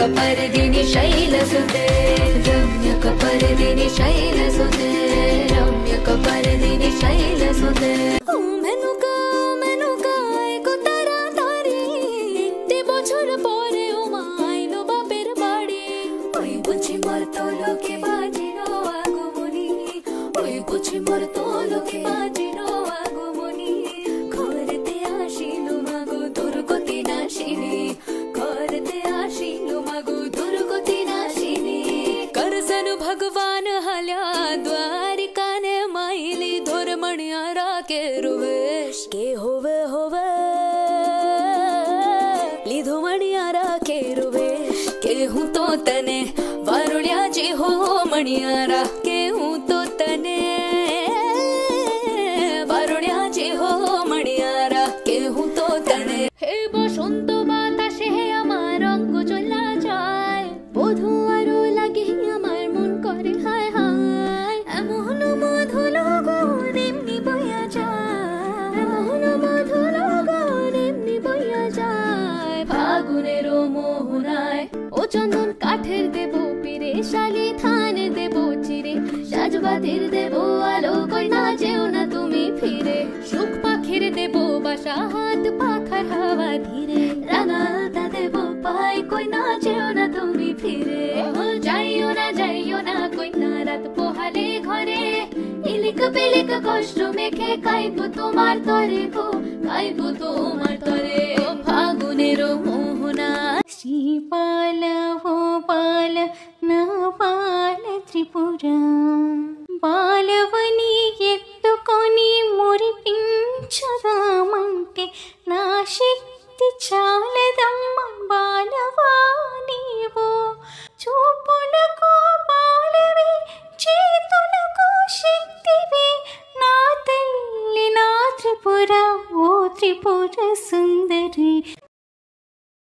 रम्यकपर्दिनि शैलसुते रम्यकपर्दिनि शैलसुते रम्यकपर्दिनि शैलसुते मेनुका मेनुका एको तारातारी তে বছর পরে ও মাইলো বাপের বাড়ি ওই বুঝি মোর তোলকে বাজিলো আগমনী ওই বুঝি মোর তোলকে বাজিলো আগমনী ঘরেতে আসিলো মাগো দুর্গতি নাশিনী ঘরেতে আসিলো মাগো দুর্গতি नाशिनी करसन भगवान हल्या द्वारिकाने माईली धोरमणियारा के रुवेश के होवे होवे लीधो मणियारा के रुवेश के हूँ तो तने वारुण्याची हो मणियारा के हूँ तो तने वारुण्याची हो मणियारा के हूँ तो तने हे बसंत बातासे आमार अंग चला যায় বধূ আরো লাগে আমার মন করে হায় হায় এমন মধুর গগন এমনি বইয়া যায় এমন মধুর গগন এমনি বইয়া যায় ফাগুনের মোহনায় ও চন্দন কাঠের দেব পীরে শালি থানে দেব চিরে সাজবাতির দেব আলো কই না যেও না তুমি ফিরে সুখ পাখির দেব বাসা হাত পাখার হাওয়া ধীরে রাঙালতা দেব পাই কই না যেও না তুমি ফিরে যাইও না কই না রাত পোহালে ঘরে ইলিক বিলিক কষ্ট মেখে কাইব তোমার তরে গো কাইব তোমার তরে ফাগুনের মোহনা শ্রীপাল পাল না পাল ত্রিপুরা బాలవని ఎత్తుకొని మురిపించదామంటే నా శక్తి చాలదమ్మ బాలవా నీవు చూపులకు బాలవి చేతులకు శక్తివి నా తల్లి నా త్రిపుర ఓ త్రిపుర